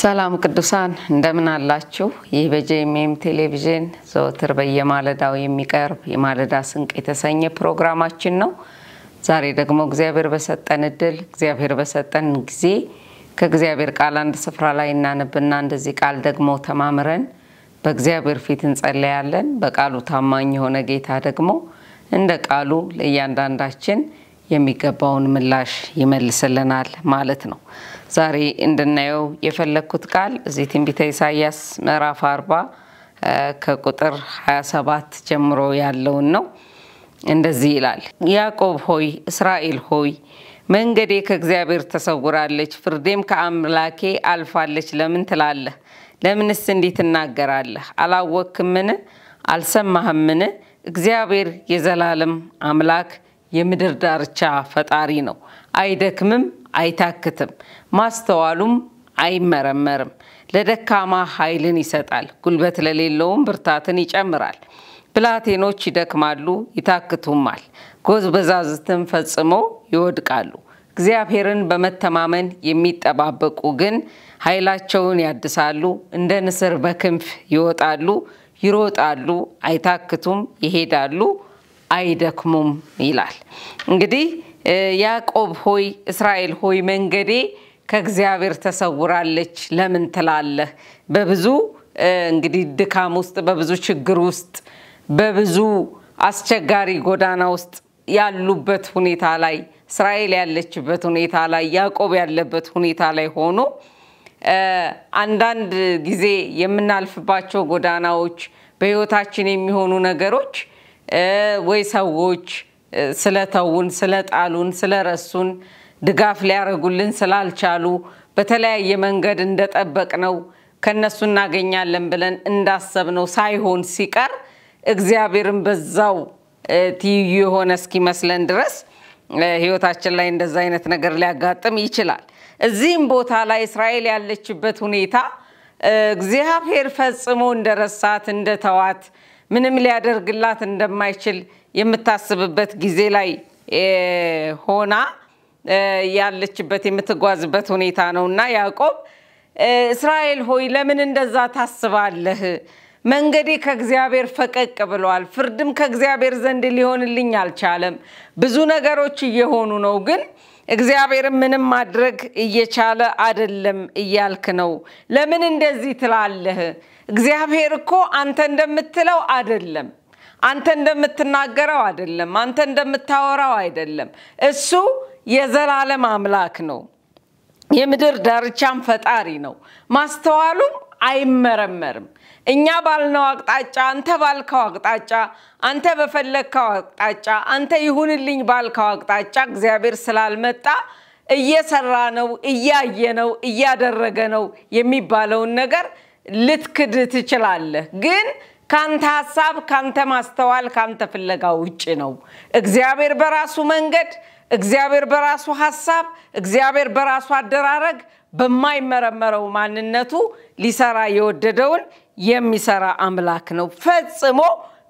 ሰላም ቅዱሳን እንደምን አላችሁ? ይህ በጄኤምኤም ቴሌቪዥን ዘወትር በየማለዳው የሚቀርብ የማለዳ ስንቅ የተሰኘ ፕሮግራማችን ነው። ዛሬ ደግሞ እግዚአብሔር በሰጠን እድል እግዚአብሔር በሰጠን ጊዜ ከእግዚአብሔር ቃል አንድ ስፍራ ላይ እናነብና እንደዚህ ቃል ደግሞ ተማምረን በእግዚአብሔር ፊት እንጸልያለን። በቃሉ ታማኝ የሆነ ጌታ ደግሞ እንደ ቃሉ ለእያንዳንዳችን የሚገባውን ምላሽ ይመልስልናል ማለት ነው። ዛሬ እንድናየው የፈለኩት ቃል እዚህ ትንቢተ ኢሳይያስ ምዕራፍ 40 ከቁጥር 27 ጀምሮ ያለውን ነው። እንደዚህ ይላል። ያዕቆብ ሆይ እስራኤል ሆይ መንገዴ ከእግዚአብሔር ተሰውራለች፣ ፍርዴም ከአምላኬ አልፋለች ለምን ትላለህ? ለምንስ እንዲህ ትናገራለህ? አላወቅህምን? አልሰማህምን? እግዚአብሔር የዘላለም አምላክ የምድር ዳርቻ ፈጣሪ ነው። አይደክምም አይታክትም፣ ማስተዋሉም አይመረመርም። ለደካማ ኃይልን ይሰጣል፣ ጉልበት ለሌለውም ብርታትን ይጨምራል። ብላቴኖች ይደክማሉ ይታክቱማል፣ ጎበዛዝትም ፈጽሞ ይወድቃሉ። እግዚአብሔርን በመተማመን የሚጠባበቁ ግን ኃይላቸውን ያድሳሉ፣ እንደ ንስር በክንፍ ይወጣሉ፣ ይሮጣሉ አይታክቱም፣ ይሄዳሉ አይደክሙም ይላል። እንግዲህ ያዕቆብ ሆይ እስራኤል ሆይ መንገዴ ከእግዚአብሔር ተሰውራለች ለምን ትላለህ? በብዙ እንግዲህ ድካም ውስጥ በብዙ ችግር ውስጥ በብዙ አስቸጋሪ ጎዳና ውስጥ ያሉበት ሁኔታ ላይ እስራኤል ያለችበት ሁኔታ ላይ ያዕቆብ ያለበት ሁኔታ ላይ ሆኖ አንዳንድ ጊዜ የምናልፍባቸው ጎዳናዎች በህይወታችን የሚሆኑ ነገሮች ወይ ሰዎች ስለተውን ስለጣሉን ስለረሱን ድጋፍ ሊያረጉልን ስላልቻሉ በተለያየ መንገድ እንደጠበቅነው ከነሱ እናገኛለን ብለን እንዳሰብነው ሳይሆን ሲቀር እግዚአብሔርን በዛው ትይዩ የሆነ እስኪመስለን ድረስ ህይወታችን ላይ እንደዛ አይነት ነገር ሊያጋጥም ይችላል። እዚህም ቦታ ላይ እስራኤል ያለችበት ሁኔታ እግዚአብሔር ፈጽሞ እንደረሳት እንደተዋት ምንም ሊያደርግላት እንደማይችል የምታስብበት ጊዜ ላይ ሆና ያለችበት የምትጓዝበት ሁኔታ ነውና ያዕቆብ እስራኤል ሆይ ለምን እንደዛ ታስባለህ? መንገዴ ከእግዚአብሔር ፈቀቅ ብሏል፣ ፍርድም ከእግዚአብሔር ዘንድ ሊሆንልኝ አልቻለም። ብዙ ነገሮች እየሆኑ ነው፣ ግን እግዚአብሔር ምንም ማድረግ እየቻለ አይደለም እያልክ ነው። ለምን እንደዚህ ትላለህ? እግዚአብሔር እኮ አንተ እንደምትለው አይደለም፣ አንተ እንደምትናገረው አይደለም፣ አንተ እንደምታወራው አይደለም። እሱ የዘላለም አምላክ ነው፣ የምድር ዳርቻም ፈጣሪ ነው፣ ማስተዋሉም አይመረመርም። እኛ ባልነው አቅጣጫ አንተ ባልከው አቅጣጫ አንተ በፈለከው አቅጣጫ አንተ ይሁንልኝ ባልከው አቅጣጫ እግዚአብሔር ስላልመጣ እየሰራ ነው እያየ ነው እያደረገ ነው የሚባለው ነገር ልትክድ ትችላለህ። ግን ካንተ ሐሳብ ካንተ ማስተዋል ካንተ ፍለጋ ውጪ ነው። እግዚአብሔር በራሱ መንገድ እግዚአብሔር በራሱ ሐሳብ እግዚአብሔር በራሱ አደራረግ በማይመረመረው ማንነቱ ሊሰራ የወደደውን የሚሰራ አምላክ ነው። ፈጽሞ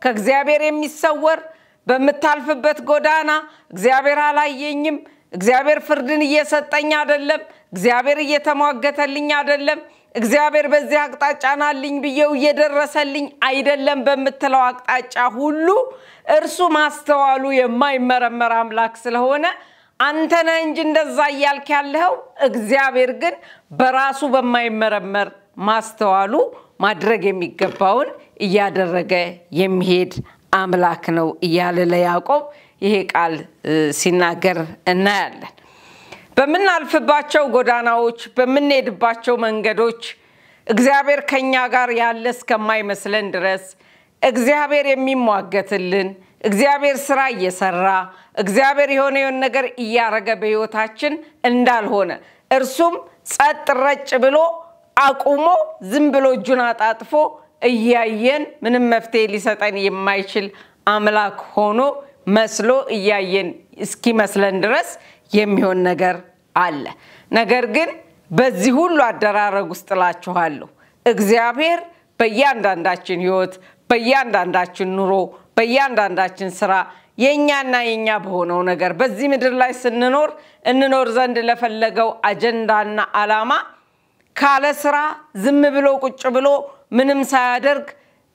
ከእግዚአብሔር የሚሰወር በመታልፍበት ጎዳና እግዚአብሔር አላየኝም፣ እግዚአብሔር ፍርድን እየሰጠኝ አይደለም፣ እግዚአብሔር እየተሟገተልኝ አይደለም፣ እግዚአብሔር በዚህ አቅጣጫ ናልኝ ብየው እየደረሰልኝ አይደለም በመተለው አቅጣጫ ሁሉ እርሱ ማስተዋሉ የማይመረመር አምላክ ስለሆነ አንተ ነህ እንጂ እንደዛ ያልክ ያለው እግዚአብሔር ግን በራሱ በማይመረመር ማስተዋሉ ማድረግ የሚገባውን እያደረገ የሚሄድ አምላክ ነው እያለ ለያዕቆብ ይሄ ቃል ሲናገር እናያለን። በመናልፍባቸው ጎዳናዎች በመንሄድባቸው መንገዶች እግዚአብሔር ከኛ ጋር ያለ እስከማይመስለን ድረስ እግዚአብሔር የሚሟገትልን እግዚአብሔር ስራ እየሰራ እግዚአብሔር የሆነ ነገር እያረገ በህይወታችን እንዳልሆነ እርሱም ጸጥ ረጭ ብሎ አቁሞ ዝም ብሎ እጁን አጣጥፎ እያየን ምንም መፍትሄ ሊሰጠን የማይችል አምላክ ሆኖ መስሎ እያየን እስኪመስለን ድረስ የሚሆን ነገር አለ። ነገር ግን በዚህ ሁሉ አደራረግ ውስጥ ላችኋለሁ እግዚአብሔር በእያንዳንዳችን ህይወት በእያንዳንዳችን ኑሮ በእያንዳንዳችን ስራ የኛና የኛ በሆነው ነገር በዚህ ምድር ላይ እንኖር ዘንድ ለፈለገው አጀንዳና ዓላማ ካለ ስራ ዝም ብሎ ቁጭ ብሎ ምንም ሳያደርግ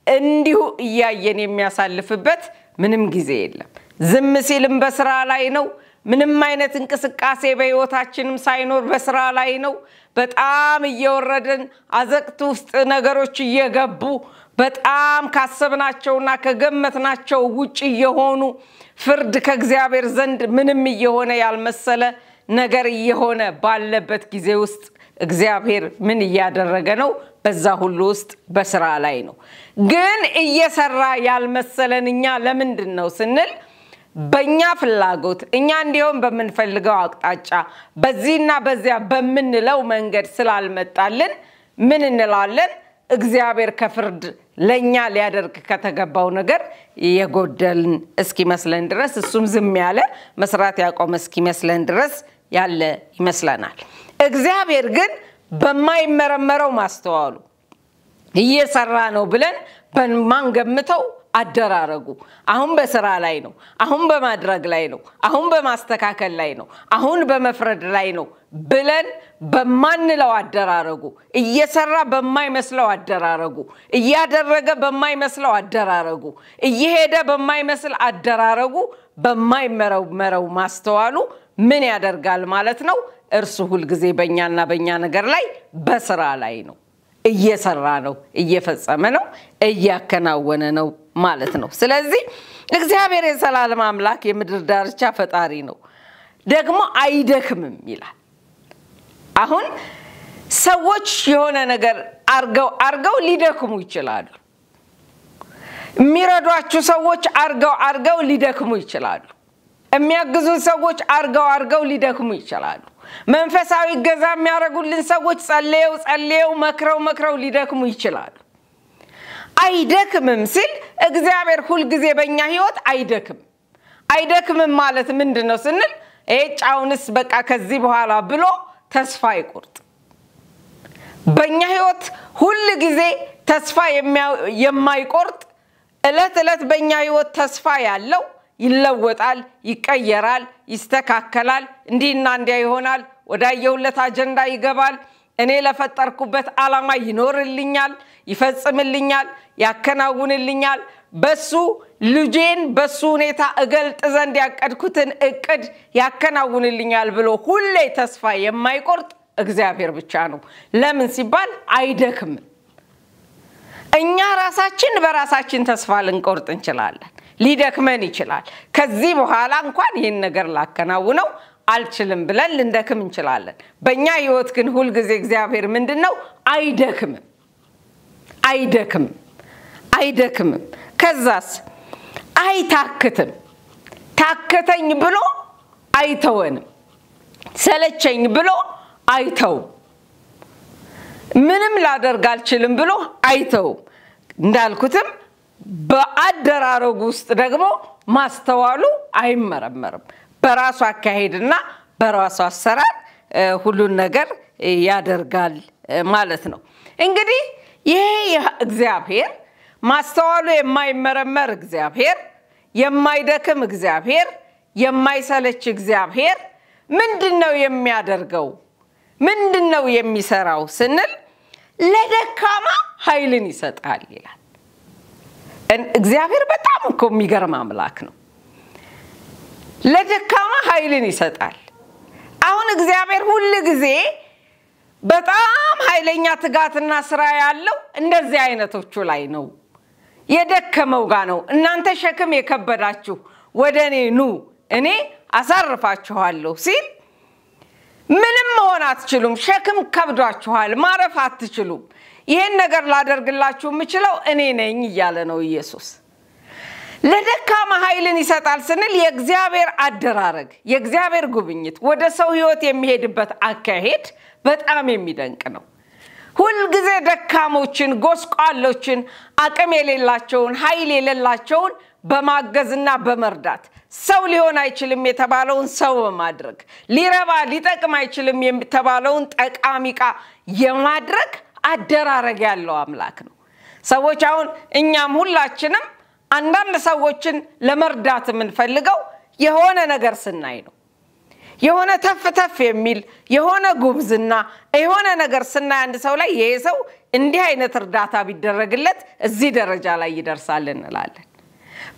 እንዲሁ እያየን የሚያሳልፍበት ምንም ጊዜ የለም ዝም ሲልም በስራ ላይ ነው ምንም አይነት እንቅስቃሴ በህይወታችንም ሳይኖር በስራ ላይ ነው በጣም እየወረደን አዘቅት ውስጥ ነገሮች እየገቡ በጣም ካሰብናቸውና ከገመትናቸው ውጪ የሆኑ ፍርድ ከእግዚአብሔር ዘንድ ምንም እየሆነ ያልመሰለ ነገር እየሆነ ባለበት ጊዜ ውስጥ እግዚአብሔር ምን እያደረገ ነው በዛ ሁሉ ውስጥ በስራ ላይ ነው ግን እየሰራ ያልመሰለንኛ ለምንድነው ስንል በእኛ ፍላጎት እኛ እንዲሆን በመንፈልገው አቅጣጫ በዚህና በዚያ በመንለው መንገድ ስላልመጣልን ምን እንላለን እግዚአብሔር ከፍርድ ለኛ ሊያደርግ ከተገባው ነገር የጎደልን እስኪመስለን ድረስ እሱም ዝም ያለ መስራት ያቆመ እስኪመስለን ድረስ ያለ ይመስለናል እግዚአብሔር ግን በማይመረመረው ማስተዋሉ እየሰራ ነው ብለን በማንገምተው አደራረጉ አሁን በስራ ላይ ነው አሁን በማድረግ ላይ ነው አሁን በማስተካከል ላይ ነው አሁን በመፍረድ ላይ ነው ብለን በማንለው አደራረጉ እየሰራ በማይመስለው አደራረጉ እያደረገ በማይመስለው አደራረጉ እየሄደ በማይመስል አደራረጉ በማይመረመረው ማስተዋሉ ምን ያደርጋል ማለት ነው እርሱ ሁሉ ጊዜ በእኛና በእኛ ነገር ላይ በስራ ላይ ነው እየሰራ ነው እየፈጸመ ነው እያከናወነ ነው ማለት ነው ስለዚህ እግዚአብሔር የዘላለም አምላክ የምድር ዳርቻ ፈጣሪ ነው ደግሞ አይደክምም ይላል አሁን ሰዎች የሆነ ነገር አርገው ሊደክሙ ይችላሉ የሚረዷቸው ሰዎች አርገው ሊደክሙ ይችላሉ የሚያግዙ ሰዎች አርገው ሊደክሙ ይችላሉ መንፈሳዊ ገዛ የሚያረጉልን ሰዎች ጸልየው መክረው ሊደክሙ ይችላሉ አይደክምም ሲል እግዚአብሔር ሁሉ ጊዜ በእኛ ህይወት አይደክምም ማለት ምንድነው ስንል ጫውንስ በቃ ከዚህ በኋላ ብሎ ተስፋ ይቆርጥ በእኛ ህይወት ሁሉ ጊዜ ተስፋ የማይቆርጥ እለት በእኛ ህይወት ተስፋ ያለው ይለወጣል ይቀየራል ይስተካከላል እንዲና እንዲያ ይሆናል ወዳየውለት አጀንዳ ይገባል እኔ ለፈጠርኩበት ዓላማ ይኖርልኛል ይፈጽምልኛል ያከናውንልኛል በሱ ልጄን በሱ ሁኔታ እገልጥ ዘንድ ያቀድኩትን እቅድ ያከናውንልኛል ብሎ ሁሌ ተስፋ የማይቆርጥ እግዚአብሔር ብቻ ነው ለምን ሲባል አይደክም እኛ ራሳችን በራሳችን ተስፋ ልንቆርጥ እንችላለን ሊደክመን ይችላል ከዚህ በኋላ እንኳን ይሄን ነገር ላከናውነው አልችልም ብለን ልንደክም እንችላለን በእኛ ህይወት ግን ሁሉ ጊዜ እግዚአብሔር ምንድነው አይደክምም ከዛስ አይታክትም ታከተኝ ብሎ አይተወንም ሰለቸኝ ብሎ አይተው ምንም ላደርግ አልችልም ብሎ አይተው እንዳልኩትም በአደራረጉ ውስጥ ደግሞ ማስተዋሉ አይመረመርም በራሱ አካሄድና በራሱ አሰራር ሁሉን ነገር ያደርጋል ማለት ነው እንግዲህ ይሄ እግዚአብሔር ማስተዋሉ የማይመረመር እግዚአብሔር የማይደክም እግዚአብሔር የማይሰለች እግዚአብሔር ምንድነው የሚያደርገው ምንድነው የሚሰራው ስንል ለደካማ ኃይልን ይሰጣል ይላል እግዚአብሔር በጣም እኮ የሚገርም አምላክ ነው ለደካማ ኃይልን ይሰጣል አሁን እግዚአብሔር ሁሉ ጊዜ በጣም ኃይለኛ ትጋትና ስራ ያለው እንደዚህ አይነቶቹ ላይ ነው የደከመው ጋር ነው እናንተ ሸክም የከበዳችሁ ወደኔ ኑ እኔ አሳርፋችኋለሁ ሲል ምንም መሆን አትችሉም ሸክም ከብዷችኋል ማረፍ አትችሉም ይሄን ነገር ላደርግላችሁ የምችለው እኔ ነኝ እያለ ነው ኢየሱስ ለደካማ ኃይልን ይሰጣል ስንል የእግዚአብሔር አደራረግ የእግዚአብሔር ጉብኝት ወደ ሰው ህይወት የሚሄድበት አካሄድ በጣም የሚደንቅ ነው ሁሉ ጊዜ ደካሞችን ጎስቋሎችን አቅም የሌላቸውን ኃይል የሌላቸውን በማገዝና በመርዳት ሰው ሊሆን አይችልም የተባለውን ሰው በማድረግ ሊረባ ሊጠቅም አይችልም የተባለውን ጠቃሚቃ የማድረግ አደራረግ ያለው አምላክ ነው ሰዎች አሁን እኛም ሁላችንም አንዳንድ ሰዎችን ለመርዳት የምንፈልገው የሆነ ነገር ስናይ ነው የሆነ ተፍ የሚል የሆነ ጉብዝና የሆነ ነገር ስናይ አንድ ሰው ላይ ይሄ ሰው እንዲህ አይነት እርዳታ ቢደረግለት እዚህ ደረጃ ላይ ይደርሳል እንላለን።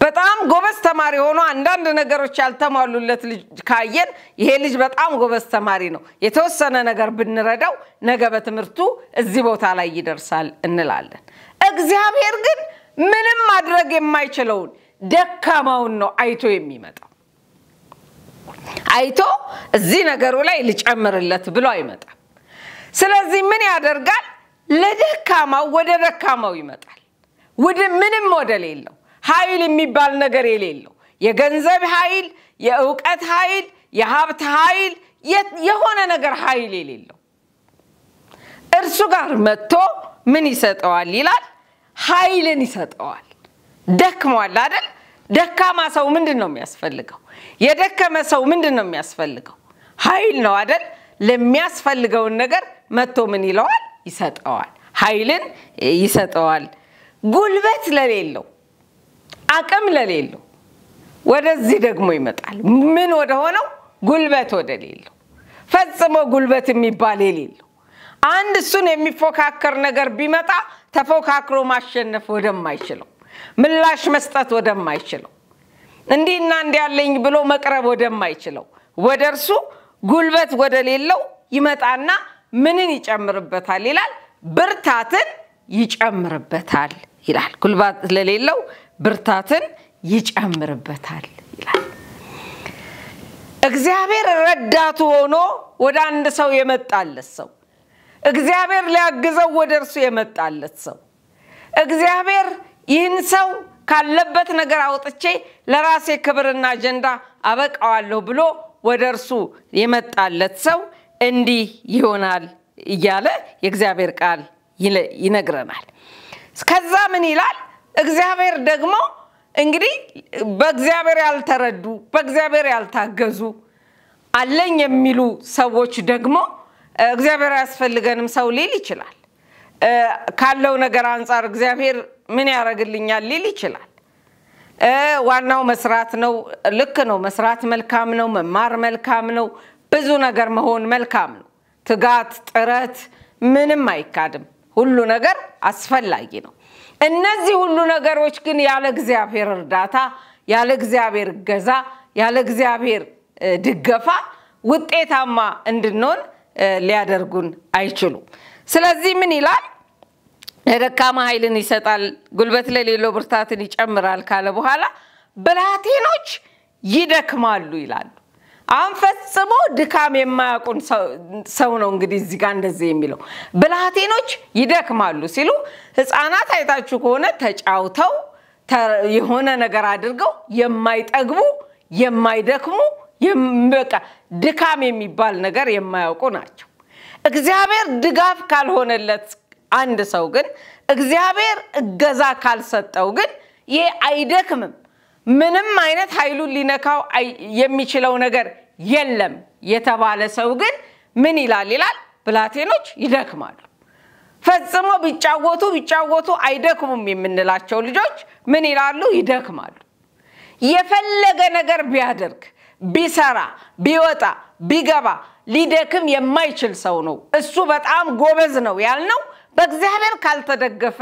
በጣም ጎበዝ ተማሪ ሆኖ አንዳንድ ነገሮች ያልተሟሉለት ልጅ ካየን ይሄ ልጅ በጣም ጎበዝ ተማሪ ነው፣ የተወሰነ ነገር ብንረዳው ነገ በትምህርቱ እዚህ ቦታ ላይ ይደርሳል እንላለን። እግዚአብሔር ግን ምንም ማድረግ የማይችለውን ደካማውን ነው አይቶ የሚመጣው። አይቶ እዚህ ነገሩ ላይ ልጨምርለት ብሎ አይመጣም። ስለዚህ ምን ያደርጋል? ለደካማው ወደ ደካማው ይመጣል። ምንም ወደል የለው ኃይል የሚባል ነገር የሌለው የገንዘብ ኃይል፣ የእውቀት ኃይል፣ የሀብት ኃይል፣ የሆነ ነገር ኃይል የሌለው እርሱ ጋር መጥቶ ምን ይሰጠዋል ይላል? ኃይልን ይሰጠዋል። ደክሟል አይደል? ደካማ ሰው ምንድነው የሚያስፈልገው? የደከመ ሰው ምንድነው የሚያስፈልገው? ኃይል ነው አይደል? ለሚያስፈልገው ነገር መጥቶ ምን ይለዋል? ይሰጠዋል። ኃይልን ይሰጠዋል። ጉልበት ለሌለው አቅም ለሌለው ወደዚህ ደግሞ ይመጣል። ምን ወደ ሆነው? ጉልበት ወደ ሌለው፣ ፈጽሞ ጉልበት የሚባል የሌለው አንድ እሱን የሚፎካከር ነገር ቢመጣ ተፎካክሮ ማሸነፍ ወደማይችለው፣ ምላሽ መስጠት ወደማይችለው፣ እንዲና እንዲያለኝ ብሎ መቅረብ ወደማይችለው ወደርሱ ጉልበት ወደ ሌለው ይመጣና ምንን ይጨምርበታል ይላል? ብርታትን ይጨምርበታል ይላል። ጉልበት ለሌለው ብርታትን ይጨምርበታል ይላል። እግዚአብሔር ረዳቱ ሆኖ ወደ አንድ ሰው የመጣለት ሰው፣ እግዚአብሔር ሊያግዘው ወደርሱ የመጣለት ሰው፣ እግዚአብሔር ይህን ሰው ካለበት ነገር አውጥቼ ለራሴ ክብርና አጀንዳ አበቃዋለሁ ብሎ ወደርሱ የመጣለት ሰው እንዲህ ይሆናል እያለ የእግዚአብሔር ቃል ይነግረናል። ከዛ ምን ይላል? እግዚአብሔር ደግሞ እንግዲህ በእግዚአብሔር ያልተረዱ በእግዚአብሔር ያልታገዙ አለኝ የሚሉ ሰዎች ደግሞ እግዚአብሔር ያስፈልገንም ሰው ሊል ይችላል። ካለው ነገር አንፃር እግዚአብሔር ምን ያረግልኛል ሊል ይችላል። ዋናው መስራት ነው። ልክ ነው። መስራት መልካም ነው። መማር መልካም ነው። ብዙ ነገር መሆን መልካም ነው። ትጋት፣ ጥረት ምንም አይካድም። ሁሉ ነገር አስፈላጊ ነው። እነዚህ ሁሉ ነገሮች ግን ያለ እግዚአብሔር እርዳታ፣ ያለ እግዚአብሔር ገዛ፣ ያለ እግዚአብሔር ድገፋ ውጤታማ እንድንሆን ሊያደርጉን አይችሉም። ስለዚህ ምን ይላል? ለደካማ ኃይልን ይሰጣል፣ ጉልበት ለሌለው ብርታትን ይጨምራል ካለ በኋላ ብላቴኖች ይደክማሉ ይላል። አንፈጽሞ ድካም የማያውቁን ሰው ነው እንግዲህ እዚህ ጋር እንደዚህ የሚለው። ብላቴኖች ይደክማሉ ሲሉ ህፃናት አይታችሁ ከሆነ ተጫውተው የሆነ ነገር አድርገው የማይጠግቡ የማይደክሙ በቃ ድካም የሚባል ነገር የማያውቁ ናቸው። እግዚአብሔር ድጋፍ ካልሆነለት አንድ ሰው ግን እግዚአብሔር እገዛ ካልሰጠው ግን ይሄ አይደክምም። ምንም አይነት ኃይሉን ሊነካው የሚችለው ነገር የለም የተባለ ሰው ግን ምን ይላል? ብላቴኖች ይደክማሉ። ፈጽሞ ቢጫወቱ አይደክሙም የምንላቸው ልጆች ምን ይላሉ? ይደክማሉ። የፈለገ ነገር ቢያደርግ ቢሰራ ቢወጣ ቢገባ ሊደክም የማይችል ሰው ነው። እሱ በጣም ጎበዝ ነው ያልነው በእግዚአብሔር ካልተደገፈ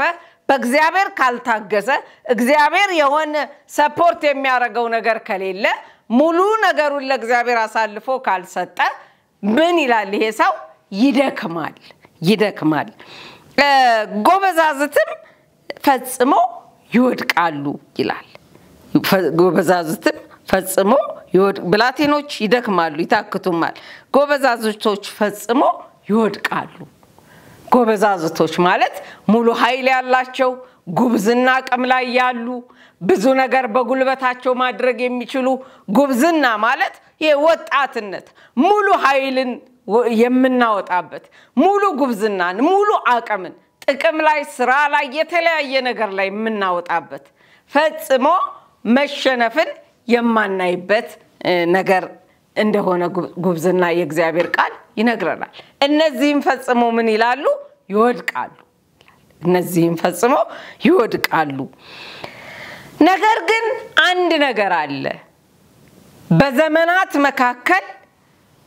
በእግዚአብሔር ካልታገዘ እግዚአብሔር የሆነ ሰፖርት የሚያደርገው ነገር ከሌለ ሙሉ ነገሩን ለእግዚአብሔር አሳልፎ ካልሰጠ ምን ይላል? ይሄ ሰው ይደክማል። ጎበዛዝትም ፈጽሞ ይወድቃሉ ይላል። ጎበዛዝትም ፈጽሞ ብላቴኖች ይደክማሉ ይታክቱማል፣ ጎበዛዝቶች ፈጽሞ ይወድቃሉ። ጎበዛዝቶች ማለት ሙሉ ኃይል ያላቸው ጉብዝና አቅም ላይ ያሉ ብዙ ነገር በጉልበታቸው ማድረግ የሚችሉ ጉብዝና ማለት የወጣትነት ሙሉ ኃይልን የምናወጣበት ሙሉ ጉብዝናን ሙሉ አቅምን ጥቅም ላይ ስራ ላይ የተለያየ ነገር ላይ የምናወጣበት ፈጽሞ መሸነፍን የማናይበት ነገር እንደሆነ ጉብዝና የእግዚአብሔር ቃል ይነግረናል። እነዚህም ፈጽሞ ምን ይላሉ? ይወድቃሉ። እነዚህም ፈጽሞ ይወድቃሉ። ነገር ግን አንድ ነገር አለ። በዘመናት መካከል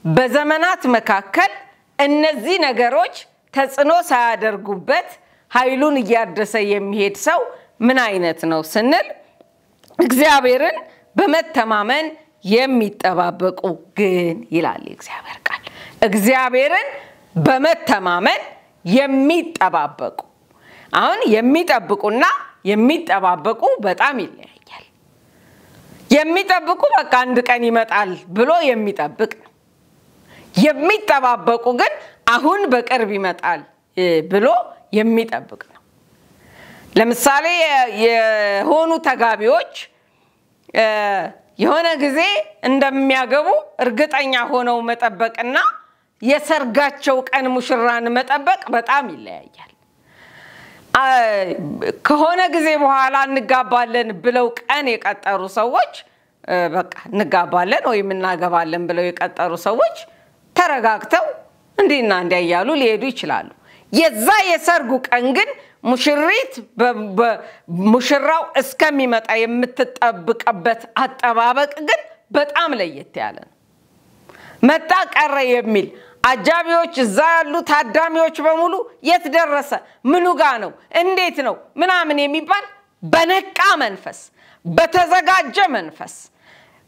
በዘመናት መካከል እነዚህ ነገሮች ተጽዕኖ ሳያደርጉበት ኃይሉን እያደሰ የሚሄድ ሰው ምን አይነት ነው ስንል እግዚአብሔርን በመተማመን የሚጠባበቁ ግን ይላል እግዚአብሔር ቃል እግዚአብሔርን በመተማመን የሚጠባበቁ አሁን የሚጠብቁና የሚጠባበቁ በጣም ይለያያል የሚጠብቁ በቃ አንድ ቀን ይመጣል ብሎ የሚጠብቅ ነው የሚጠባበቁ ግን አሁን በቅርብ ይመጣል ብሎ የሚጠብቅ ነው ለምሳሌ የሆኑ ተጋቢዎች የሆነ ጊዜ እንደሚያገቡ እርግጠኛ ሆነው መጠበቅና የሰርጋቸው ቀን ሙሽራን መጠበቅ በጣም ይለያያል ከሆነ ጊዜ በኋላ እንጋባለን ብለው ቀን የቀጠሩ ሰዎች በቃ እንጋባለን ወይ እናገባለን ብለው የቀጠሩ ሰዎች ተረጋግተው እንዴና እንዲያያሉ ሊሄዱ ይችላሉ የዛ የሰርጉ ቀን ግን ሙሽሪት ሙሽራው እስከሚመጣ የምትጠብቀበት አጠባበቅ ግን በጣም ለየት ያለ ነው መጣ ቀረ የሚል አጃቢዎች እዛ ያሉ ታዳሚዎች በሙሉ የት ደረሰ ምኑ ጋር ነው እንዴት ነው ምናምን የሚባል በነቃ መንፈስ በተዘጋጀ መንፈስ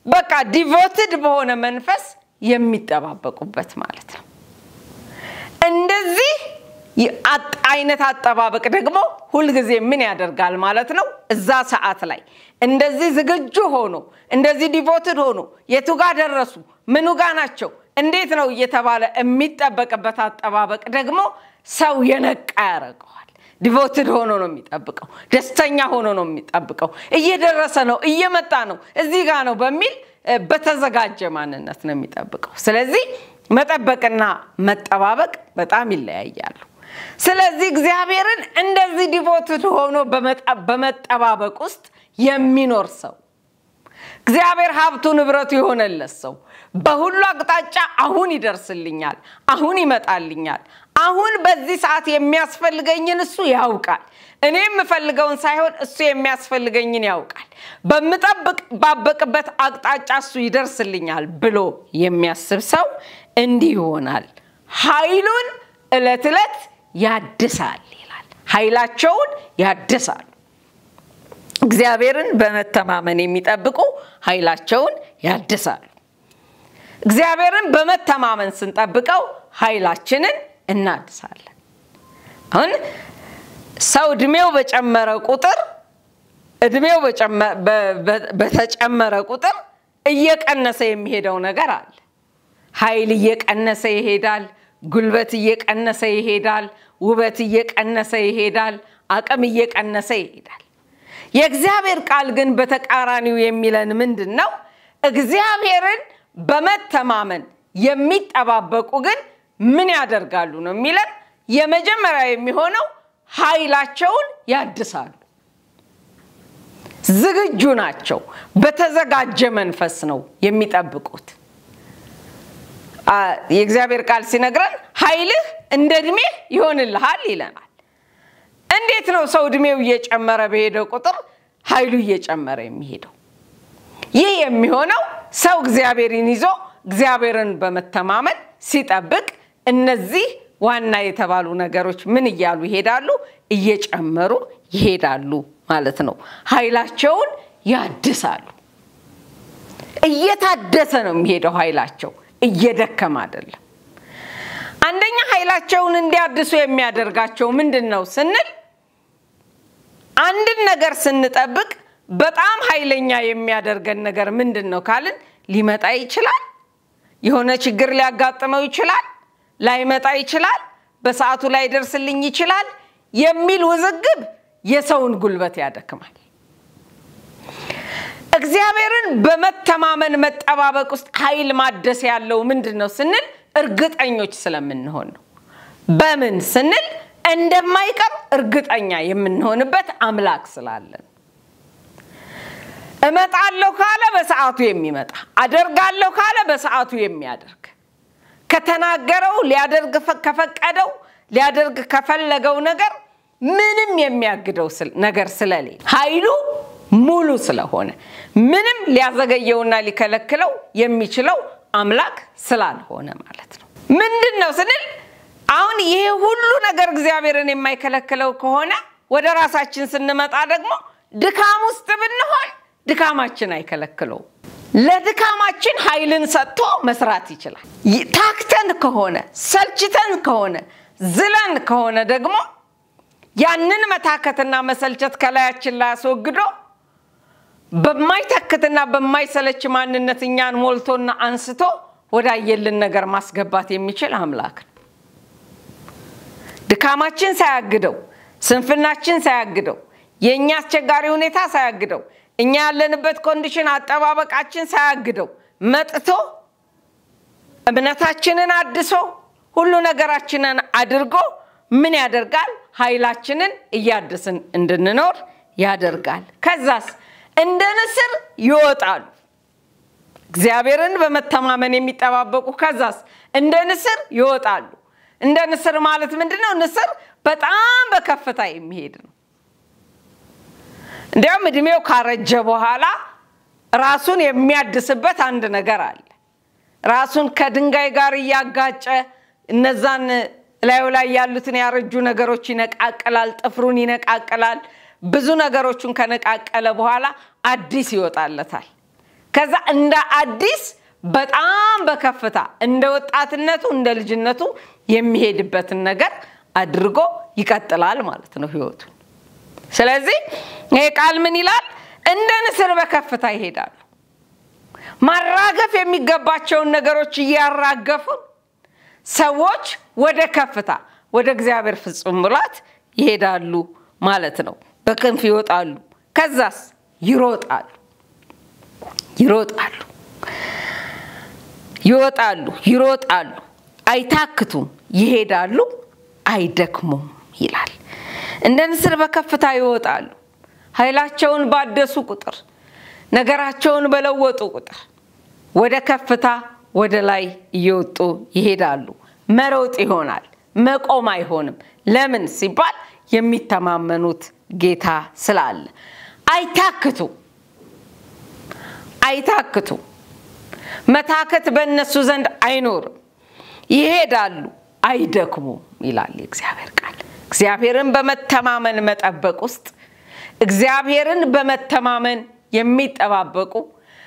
በቃ ዲቮትድ በሆነ መንፈስ የሚጠባበቁበት ማለት ነው እንደዚህ አይነት አጠባበቅ ደግሞ ሁሉ ጊዜ ምን ያደርጋል ማለት ነው እዛ ሰዓት ላይ እንደዚህ ዝግጁ ሆኖ እንደዚህ ዲቮትድ ሆኖ የቱ ጋር ደረሱ ምኑ ጋር ናቸው እንዴት ነው እየተባለ የሚጠበቅበት አጠባበቅ ደግሞ ሰው የነቃ ያረጋዋል ዲቮትድ ሆኖ ነው የሚጠብቀው ደስተኛ ሆኖ ነው የሚጠብቀው እየደረሰ ነው እየመጣ ነው እዚህ ጋር ነው በሚል በተዘጋጀ ማንነት ነው የሚጠብቀው ስለዚህ መጠበቅና መጠባበቅ በጣም ይለያያሉ ስለዚህ እግዚአብሔርን እንደዚህ ዲቮትድ ሆኖ በመጠባበቅ ውስጥ የሚኖር ሰው እግዚአብሔር ሀብቱ ንብረቱ ይሆነለት ሰው በሁሉ አቅጣጫ አሁን ይደርስልኛል አሁን ይመጣልኛል አሁን በዚህ ሰዓት የሚያስፈልገኝን እሱ ያውቃል እኔም የምፈልገውን ሳይሆን እሱ የሚያስፈልገኝን ያውቃል በመጠባበቅበት አቅጣጫ እሱ ይደርስልኛል ብሎ የሚያስብ ሰው እንዲህ ይሆናል ኃይሉን እለት እለት ያድሳል ይላል ኃይላቸውን ያድሳል እግዚአብሔርን በመተማመን የሚጠብቁ ኃይላቸውን ያድሳሉ እግዚአብሔርን በመተማመን ስንጠብቀው ኃይላችንን እናድሳለን አሁን ሰው እድሜው በጨመረ ቁጥር በተጨመረ ቁጥር እየቀነሰ የሚሄደው ነገር አለ ኃይል እየቀነሰ ይሄዳል ጉልበት እየቀነሰ ይሄዳል ውበት እየቀነሰ ይሄዳል አቅም እየቀነሰ ይሄዳል የእግዚአብሔር ቃል ግን በተቃራኒው የሚለን ምንድነው እግዚአብሔርን በመተማመን የሚጠባበቁ ግን ምን ያደርጋሉ ነው የሚለን የመጀመሪያ የሚሆነው ኃይላቸውን ያድሳሉ ዝግጁ ናቸው በተዘጋጀ መንፈስ ነው የሚጠብቁት የእግዚአብሔር ቃል ሲነግረን ኃይልህ እንደ እድሜ ይሆንልሃል ይለናል እንዴት ነው ሰው እድሜው እየጨመረ በሄደ ቁጥር ኃይሉ እየጨመረ የሚሄደው ይህ የሚሆነው ሰው እግዚአብሔርን ይዞ እግዚአብሔርን በመተማመን ሲጠብቅ እነዚህ ዋና የተባሉ ነገሮች ምን ይያሉ ይሄዳሉ እየጨመሩ ይሄዳሉ ማለት ነው ኃይላቸውን ያድሳሉ እየታደሰ ነው የሚሄደው ኃይላቸው እየደከመ አይደለም አንደኛ ኃይላቸውን እንዲያድሱ የሚያደርጋቸው ምንድነው ስንል አንድ ነገር ስንጠብቅ በጣም ኃይለኛ የሚያደርገን ነገር ምንድነው ካልን ሊመጣ ይችላል የሆነ ችግር ሊያጋጥመው ይችላል ላይመጣ ይችላል በሰዓቱ ላይ ደርስልኝ ይችላል የሚል ውዝግብ የሰውን ጉልበት ያደክማል እግዚአብሔርን በመተማመን መጠባበቅ ውስጥ ኃይል ማደስ ያለው ምንድነው ስንል እርግጠኞች ስለምንሆን ነው በምን ስንል እንደማይቀር እርግጠኛ የምንሆንበት አምላክ ስላለን እመጣለሁ ካለ በሰዓቱ የሚመጣ አደርጋለሁ ካለ በሰዓቱ የሚያደርግ ከተናገረው ሊያደርግ ከፈቀደው ሊያደርግ ከፈለገው ነገር ምንም የሚያግደው ነገር ስለሌለ ኃይሉ ሙሉ ስለሆነ ምንም ሊያዘገየውና ሊከለክለው የሚችለው አምላክ ስላልሆነ ማለት ነው። ምንድነው ስንል አሁን ይሄ ሁሉ ነገር እግዚአብሔርን የማይከለክለው ከሆነ ወደ ራሳችን ስንመጣ ደግሞ ድካም ውስጥ ብንሆን ድካማችን አይከለክለው። ለድካማችን ኃይልን ሰጥቶ መስራት ይችላል። ታክተን ከሆነ ሰልችተን ከሆነ ዝለን ከሆነ ደግሞ ያንን መታከትና መሰልቸት ከላያችን ላይ አስወግዶ በማይተክትና በማይሰለች ማንነት እኛን ሞልቶና አንስቶ ወዳየልን ነገር ማስገባት የሚችል አምላክ ነው። ድካማችን ሳያግደው ስንፍናችን ሳያግደው የኛ አስቸጋሪ ሁኔታ ሳያግደው እኛ ያለንበት ኮንዲሽን አጠባበቃችን ሳያግደው መጥቶ እምነታችንን አድሶ ሁሉ ነገራችንን አድርጎ ምን ያደርጋል? ኃይላችንን እያደስን እንድንኖር ያደርጋል። ከዛስ እንደ ንስር ይወጣሉ። እግዚአብሔርን በመተማመን የሚጠባበቁ ከዛስ እንደ ንስር ይወጣሉ። እንደ ንስር ማለት ምንድነው? ንስር በጣም በከፍታ የሚሄድ ነው። እንዲያውም እድሜው ካረጀ በኋላ ራሱን የሚያድስበት አንድ ነገር አለ። ራሱን ከድንጋይ ጋር ያጋጨ እነዛን ላይ ያሉትን ያረጁ ነገሮች ይነቃቀላል፣ ጥፍሩን ይነቃቀላል። ብዙ ነገሮችን ከነቃቀለ በኋላ አዲስ ይወጣለታል። ከዛ እንደ አዲስ በጣም በከፍታ እንደ ወጣትነቱ እንደ ልጅነቱ የሚሄድበትን ነገር አድርጎ ይቀጥላል ማለት ነው ህይወቱ። ስለዚህ ይሄ ቃል ምን ይላል? እንደ ንስር በከፍታ ይሄዳሉ። ማራገፍ የሚገባቸውን ነገሮች ያራገፉ ሰዎች ወደ ከፍታ ወደ እግዚአብሔር ፍጹም ሙላት ይሄዳሉ ማለት ነው። በክንፍ ይወጣሉ። ከዛስ ይሮጣሉ አይታክቱም፣ ይሄዳሉ አይደክሙም ይላል። እንደ ንስር በከፍታ ይወጣሉ። ኃይላቸውን ባደሱ ቁጥር ነገራቸውን በለወጡ ቁጥር ወደ ከፍታ ወደ ላይ ይወጡ ይሄዳሉ። መሮጥ ይሆናል፣ መቆም አይሆንም። ለምን ሲባል የሚተማመኑት ጌታ ስላለ። አይታክቱ መታከት በእነሱ ዘንድ አይኖርም። ይሄዳሉ አይደክሙም ይላል እግዚአብሔር ቃል። እግዚአብሔርን በመተማመን መጠበቅ ውስጥ እግዚአብሔርን በመተማመን የሚጠባበቁ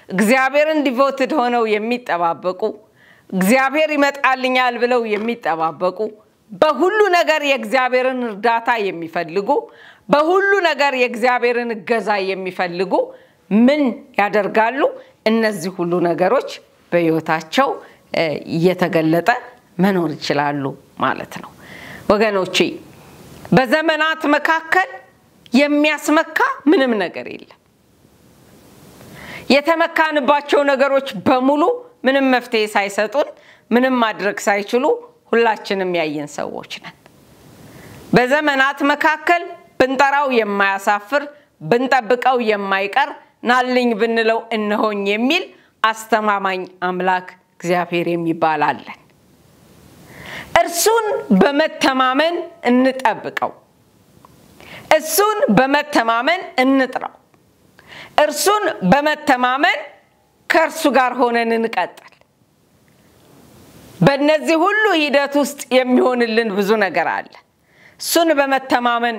እግዚአብሔርን ዲቮትድ ሆነው የሚጠባበቁ እግዚአብሔር ይመጣልኛል ብለው የሚጠባበቁ በሁሉ ነገር የእግዚአብሔርን እርዳታ የሚፈልጉ በሁሉ ነገር የእግዚአብሔርን እገዛ የሚፈልጉ ምን ያደርጋሉ? እነዚህ ሁሉ ነገሮች በሕይወታቸው እየተገለጠ መኖር ይችላሉ ማለት ነው። ወገኖቼ በዘመናት መካከል የሚያስመካ ምንም ነገር የለም። የተመካንባቸው ነገሮች በሙሉ ምንም መፍትሄ ሳይሰጡን ምንም ማድረግ ሳይችሉ ሁላችንም ያየን ሰዎች ነን። በዘመናት መካከል ብንጠራው የማያሳፍር ብንጠብቀው የማይቀር ናልኝ ብንለው እነሆኝ የሚል አስተማማኝ አምላክ እግዚአብሔር የሚባል አለን። እርሱን በመተማመን እንጠብቀው፣ እርሱን በመተማመን እንጥራው፣ እርሱን በመተማመን ከእርሱ ጋር ሆነን እንቀጥል። በእነዚህ ሁሉ ሂደት ውስጥ የሚሆንልን ብዙ ነገር አለ። እሱን በመተማመን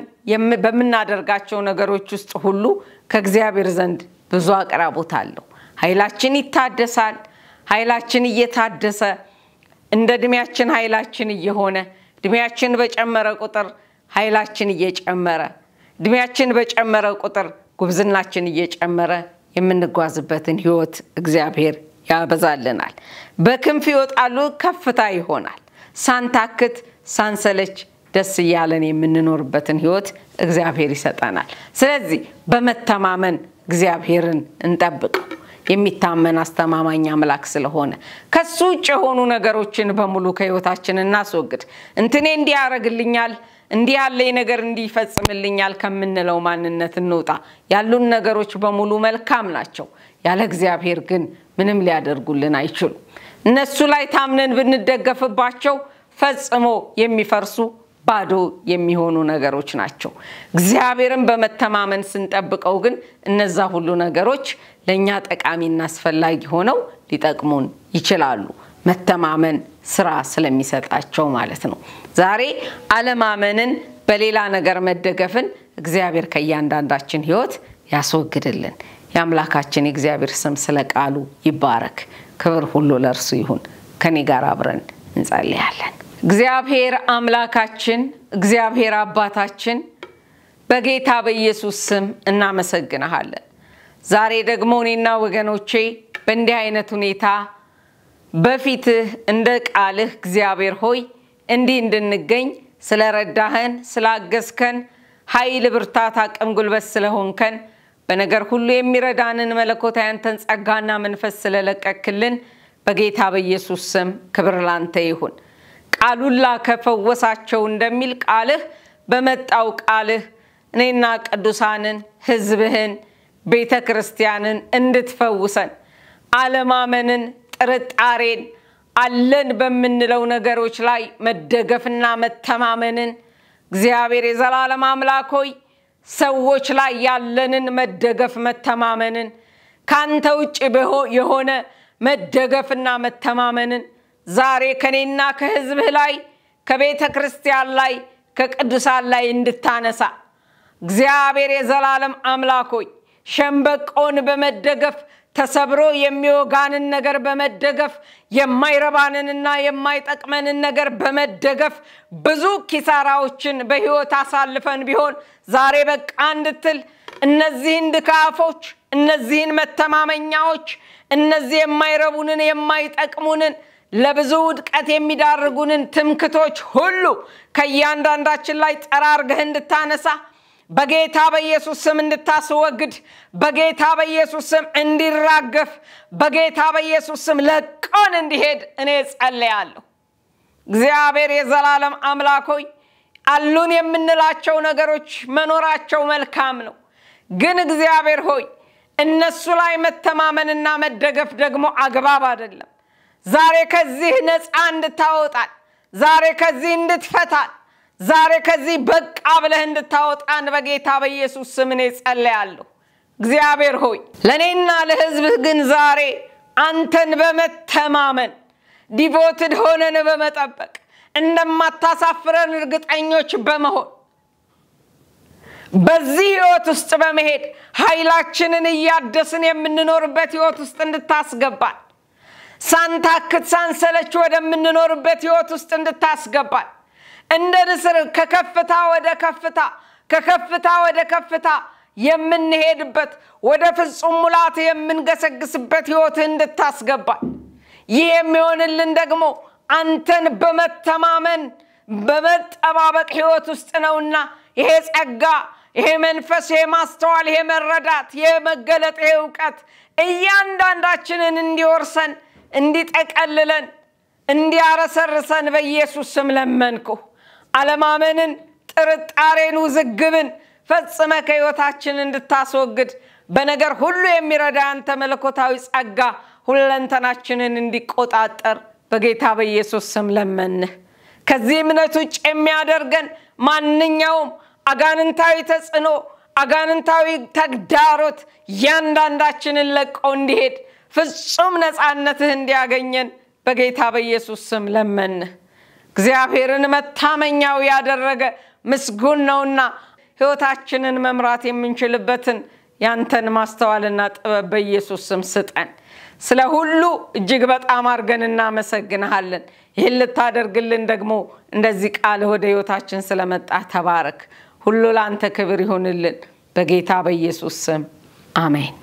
በምናደርጋቸው ነገሮች ውስጥ ሁሉ ከእግዚአብሔር ዘንድ ብዙ አቅራቦት አለው። ኃይላችን ይታደሳል። ኃይላችን እየታደሰ እንደ እድሜያችን ኃይላችን እየሆነ እድሜያችን በጨመረ ቁጥር ኃይላችን እየጨመረ እድሜያችን በጨመረ ቁጥር ጉብዝናችን እየጨመረ የምንጓዝበትን ህይወት እግዚአብሔር ያበዛልናል። በክንፍ ይወጣሉ፣ ከፍታ ይሆናል። ሳንታክት ሳንሰለች ደስ ያለን የምንኖርበትን ህይወት እግዚአብሔር ይሰጣናል። ስለዚህ በመተማመን እግዚአብሔርን እንጠብቀው። የሚታመን አስተማማኝ አምላክ ስለሆነ ከሱ ውጭ የሆኑ ነገሮችን በሙሉ ከህይወታችን እናስወግድ። እንትኔ እንዲያረግልኛል እንዲህ ያለ ነገር እንዲፈጽምልኛል ከምንለው ማንነት እንውጣ። ያሉን ነገሮች በሙሉ መልካም ናቸው። ያለ እግዚአብሔር ግን ምንም ሊያደርጉልን አይችሉም። እነሱ ላይ ታምነን ብንደገፍባቸው ፈጽሞ የሚፈርሱ ባዶ የሚሆኑ ነገሮች ናቸው። እግዚአብሔርን በመተማመን ስንጠብቀው ግን እነዛ ሁሉ ነገሮች ለኛ ጠቃሚና አስፈላጊ ሆነው ሊጠቅሙን ይችላሉ መተማመን ስራ ስለሚሰጣቸው ማለት ነው ዛሬ አለማመንን በሌላ ነገር መደገፍን እግዚአብሔር ከያንዳንዳችን ህይወት ያስወግድልን ያምላካችን እግዚአብሔር ስም ስለ ቃሉ ይባረክ ክብር ሁሉ ለእርሱ ይሁን ከኔ ጋር አብረን እንጸልያለን እግዚአብሔር አምላካችን እግዚአብሔር አባታችን በጌታ በኢየሱስ ስም እናመሰግናለን ዛሬ ደግሞ እኔና ወገኖቼ በእንዲህ አይነት ሁኔታ በፊትህ እንደ ቃልህ እግዚአብሔር ሆይ እንዲህ እንድንገኝ ስለረዳህን ስላገዝከን ኃይል ብርታት አቅም ጉልበት ስለሆንከን በነገር ሁሉ የሚረዳንን መለኮታዊ አንተን ጸጋና መንፈስ ስለለቀክልን በጌታ በኢየሱስ ስም ክብር ላንተ ይሁን ቃሉላ ከፈወሳቸው እንደሚል ቃልህ በመጣው ቃልህ እኔና ቅዱሳንን ህዝብህን ቤተክርስቲያንን እንድትፈውሰን አለማመንን ጥርጣሬን አለን በመንለው ነገሮች ላይ መደገፍና መተማመንን እግዚአብሔር የዘላለም አምላክ ሆይ ሰዎች ላይ ያለንን መደገፍ መተማመንን ካንተ ውጭ የሆነ መደገፍና መተማመንን ዛሬ ከኔና ከህዝብህ ላይ ከቤተክርስቲያን ላይ ከቅዱሳን ላይ እንድታነሳ እግዚአብሔር የዘላለም አምላክ ሆይ ሸምበቆን በመደገፍ ተሰብሮ የሚወጋንን ነገር በመደገፍ የማይረባንንና የማይጠቅመንን ነገር በመደገፍ ብዙ ኪሳራዎችን በህይወት አሳልፈን ቢሆን ዛሬ በቃ እንድትል እነዚህን ድካፎች እነዚህን መተማመኛዎች እነዚህ የማይረቡንን የማይጠቅሙንን ለብዙ ውድቀት የሚዳርጉንን ትምክቶች ሁሉ ከያንዳንዳችን ላይ ጠራርገህ እንድታነሳ በጌታ በኢየሱስ ስም እንድታስወግድ በጌታ በኢየሱስ ስም እንዲራገፍ በጌታ በኢየሱስ ስም ለቆን እንዲሄድ እኔ ጸልያለሁ እግዚአብሔር የዘላለም አምላክ ሆይ አሉን የምንላቸው ነገሮች መኖራቸው መልካም ነው ግን እግዚአብሔር ሆይ እነሱ ላይ መተማመንና መደገፍ ደግሞ አግባብ አይደለም ዛሬ ከዚህ ነፃ እንድታወጣን ዛሬ ከዚህ እንድትፈታን ዛሬ ከዚህ በቃ ብለህ እንድታወጣን በጌታ በኢየሱስ ስም እኔ ጸልያለሁ እግዚአብሔር ሆይ ለኔና ለህዝብህ ግን ዛሬ አንተን በመተማመን ዲቮትድ ሆነን በመጠበቅ እንደማታሳፍረን እርግጠኞች በመሆን በዚህ ህይወት ውስጥ በመሄድ ኃይላችንን ያያደስን የምንኖርበት ህይወት ውስጥ እንድታስገባን ሳንታክት ሳንሰለች ወደምንኖርበት ህይወት ውስጥ እንድታስገባን እንደ ንስር ከከፍታ ወደ ከፍታ የምንሄድበት ወደ ፍጹም ሙላት የምንገሰግስበት ህይወት እንድታስገባን ይህ የሚሆንልን ደግሞ አንተን በመተማመን በመጠባበቅ ህይወት ውስጥ ነውና ይሄ ጸጋ ይሄ መንፈስ ይሄ ማስተዋል ይሄ መረዳት ይሄ መገለጥ ይሄ ዕውቀት እያንዳንዳችንን እንዲወርሰን እንዲጠቀልለን እንዲያረሰርሰን በኢየሱስ ስም ለመንኩ አለማመንን ጥርጣሬን ውዝግብን ፈጽመ ከህይወታችን እንድታስወግድ በነገር ሁሉ የሚረዳ አንተ መለኮታዊ ጸጋ ሁለንተናችንን እንዲቆጣጠር በጌታ በኢየሱስ ስም ለመንህ ከዚህ እምነት ውጭ የሚያደርገን ማንኛውም አጋንንታዊ ተጽዕኖ አጋንንታዊ ተግዳሮት ያንዳንዳችንን ለቆ እንዲሄድ ፍጹም ነፃነትህ እንዲያገኘን በጌታ በኢየሱስ ስም ለመንህ እግዚአብሔርን መታመኛው ያደረገ ምስጉን ነውና ህይወታችንን መምራት የምንችልበትን ያንተን ማስተዋልና ጥበብ በኢየሱስ ስም ስጠን ስለ ሁሉ እጅግ በጣም አርገን እናመሰግንሃለን ይህን ልታደርግልን ደግሞ እንደዚህ ቃል ወደ ህይወታችን ስለመጣ ተባረክ ሁሉ ላንተ ክብር ይሁንልን በጌታ በኢየሱስ ስም አሜን